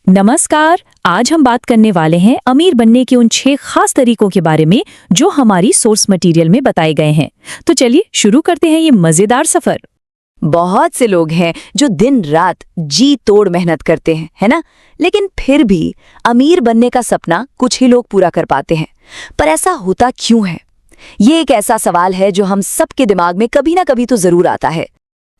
नमस्कार। आज हम बात करने वाले हैं अमीर बनने के उन 6 खास तरीकों के बारे में जो हमारी सोर्स मटेरियल में बताए गए हैं। तो चलिए शुरू करते हैं ये मजेदार सफर। बहुत से लोग हैं जो दिन रात जी तोड़ मेहनत करते हैं, है ना? लेकिन फिर भी अमीर बनने का सपना कुछ ही लोग पूरा कर पाते हैं। पर ऐसा होता क्यों है? ये एक ऐसा सवाल है जो हम सबके दिमाग में कभी ना कभी तो जरूर आता है।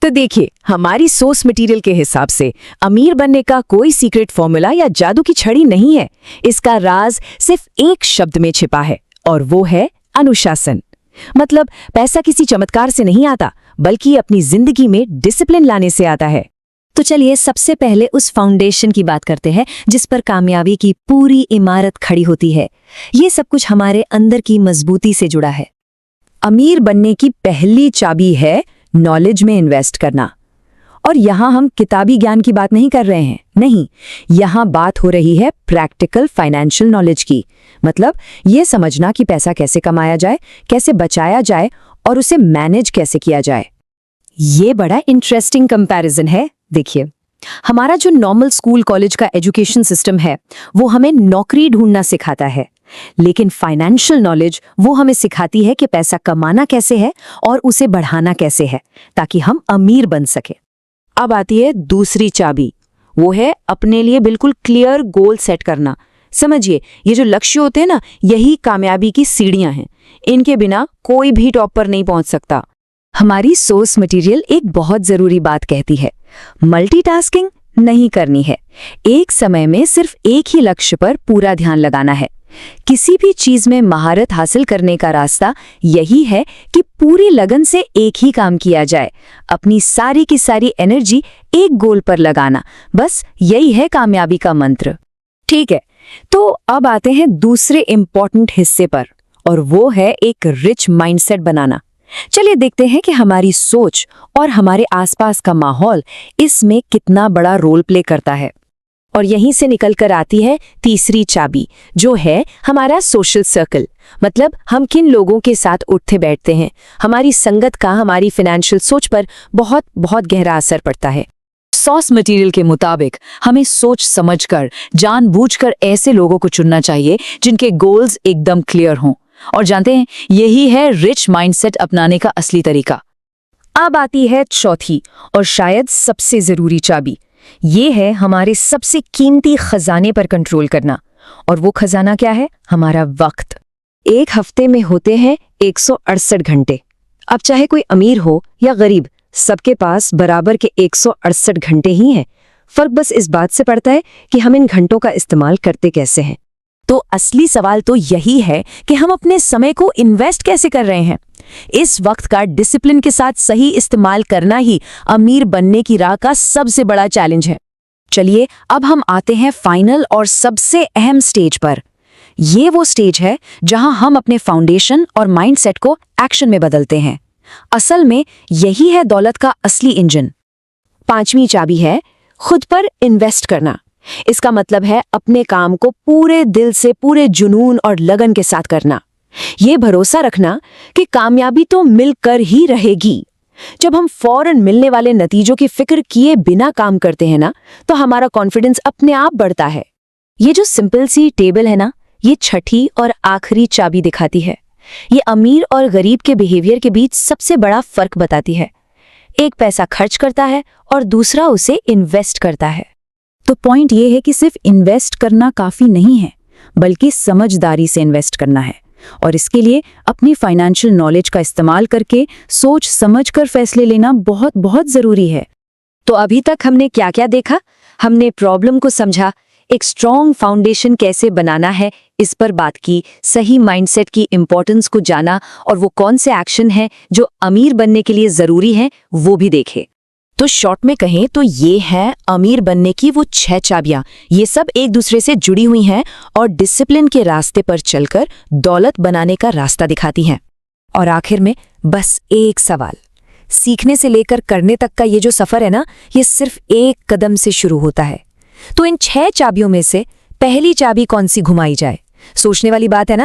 तो देखिए, हमारी सोर्स मटेरियल के हिसाब से अमीर बनने का कोई सीक्रेट फॉर्मूला या जादू की छड़ी नहीं है। इसका राज सिर्फ एक शब्द में छिपा है और वो है अनुशासन। मतलब पैसा किसी चमत्कार से नहीं आता, बल्कि अपनी जिंदगी में डिसिप्लिन लाने से आता है। तो चलिए सबसे पहले उस फाउंडेशन की बात करते हैं जिस पर कामयाबी की पूरी इमारत खड़ी होती है। ये सब कुछ हमारे अंदर की मजबूती से जुड़ा है। अमीर बनने की पहली चाबी है नॉलेज में इन्वेस्ट करना। और यहाँ हम किताबी ज्ञान की बात नहीं कर रहे हैं, नहीं, यहाँ बात हो रही है प्रैक्टिकल फाइनेंशियल नॉलेज की। मतलब ये समझना कि पैसा कैसे कमाया जाए, कैसे बचाया जाए और उसे मैनेज कैसे किया जाए। ये बड़ा इंटरेस्टिंग कंपैरिजन है। देखिए, हमारा जो नॉर्मल स्कूल कॉलेज का एजुकेशन सिस्टम है वो हमें नौकरी ढूंढना सिखाता है, लेकिन फाइनेंशियल नॉलेज वो हमें सिखाती है कि पैसा कमाना कैसे है और उसे बढ़ाना कैसे है, ताकि हम अमीर बन सके। अब आती है दूसरी चाबी, वो है अपने लिए बिल्कुल क्लियर गोल सेट करना। समझिए, ये जो लक्ष्य होते हैं ना, यही कामयाबी की सीढ़ियां हैं। इनके बिना कोई भी टॉप पर नहीं पहुंच सकता। हमारी सोर्स मटेरियल एक बहुत जरूरी बात कहती है, मल्टीटास्किंग नहीं करनी है। एक समय में सिर्फ एक ही लक्ष्य पर पूरा ध्यान लगाना है। किसी भी चीज में महारत हासिल करने का रास्ता यही है कि पूरी लगन से एक ही काम किया जाए, अपनी सारी की सारी एनर्जी एक गोल पर लगाना। बस यही है कामयाबी का मंत्र। ठीक है, तो अब आते हैं दूसरे इंपॉर्टेंट हिस्से पर, और वो है एक रिच माइंडसेट बनाना। चलिए देखते हैं कि हमारी सोच और हमारे आसपास का माहौल इसमें कितना बड़ा रोल प्ले करता है। और यहीं से निकलकर आती है तीसरी चाबी, जो है हमारा सोशल सर्कल। मतलब हम किन लोगों के साथ उठते बैठते हैं, हमारी संगत का हमारी फाइनेंशियल सोच पर बहुत बहुत गहरा असर पड़ता है। सोर्स मटेरियल के मुताबिक हमें सोच समझकर, जानबूझकर ऐसे लोगों को चुनना चाहिए जिनके गोल्स एकदम क्लियर हों। और जानते हैं, यही है रिच माइंडसेट अपनाने का असली तरीका। अब आती है चौथी और शायद सबसे जरूरी चाबी। ये है हमारे सबसे कीमती खजाने पर कंट्रोल करना। और वो खजाना क्या है? हमारा वक्त। एक हफ्ते में होते हैं 168 घंटे। अब चाहे कोई अमीर हो या गरीब, सबके पास बराबर के 168 घंटे ही हैं। फर्क बस इस बात से पड़ता है कि हम इन घंटों का इस्तेमाल करते कैसे हैं। तो असली सवाल तो यही है कि हम अपने समय को इन्वेस्ट कैसे कर रहे हैं। इस वक्त का डिसिप्लिन के साथ सही इस्तेमाल करना ही अमीर बनने की राह का सबसे बड़ा चैलेंज है। चलिए अब हम आते हैं फाइनल और सबसे अहम स्टेज पर। ये वो स्टेज है जहां हम अपने फाउंडेशन और माइंडसेट को एक्शन में बदलते हैं। असल में यही है दौलत का असली इंजन। पांचवी चाबी है खुद पर इन्वेस्ट करना। इसका मतलब है अपने काम को पूरे दिल से, पूरे जुनून और लगन के साथ करना। ये भरोसा रखना कि कामयाबी तो मिलकर ही रहेगी। जब हम फौरन मिलने वाले नतीजों की फिक्र किए बिना काम करते हैं ना, तो हमारा कॉन्फिडेंस अपने आप बढ़ता है। ये जो सिंपल सी टेबल है ना, ये छठी और आखिरी चाबी दिखाती है। ये अमीर और गरीब के बिहेवियर के बीच सबसे बड़ा फर्क बताती है। एक पैसा खर्च करता है और दूसरा उसे इन्वेस्ट करता है। तो पॉइंट ये है कि सिर्फ इन्वेस्ट करना काफी नहीं है, बल्कि समझदारी से इन्वेस्ट करना है। और इसके लिए अपनी फाइनेंशियल नॉलेज का इस्तेमाल करके सोच समझकर फैसले लेना बहुत बहुत जरूरी है। तो अभी तक हमने क्या क्या देखा? हमने प्रॉब्लम को समझा, एक स्ट्रॉन्ग फाउंडेशन कैसे बनाना है इस पर बात की, सही माइंडसेट की इंपॉर्टेंस को जाना, और वो कौन से एक्शन हैं जो अमीर बनने के लिए जरूरी हैं वो भी देखे। तो शॉर्ट में कहें तो ये है अमीर बनने की वो 6 चाबियां। ये सब एक दूसरे से जुड़ी हुई हैं और डिसिप्लिन के रास्ते पर चलकर दौलत बनाने का रास्ता दिखाती हैं। और आखिर में बस एक सवाल, सीखने से लेकर करने तक का ये जो सफर है ना, ये सिर्फ एक कदम से शुरू होता है। तो इन 6 चाबियों में से पहली चाबी कौन सी घुमाई जाए? सोचने वाली बात है ना।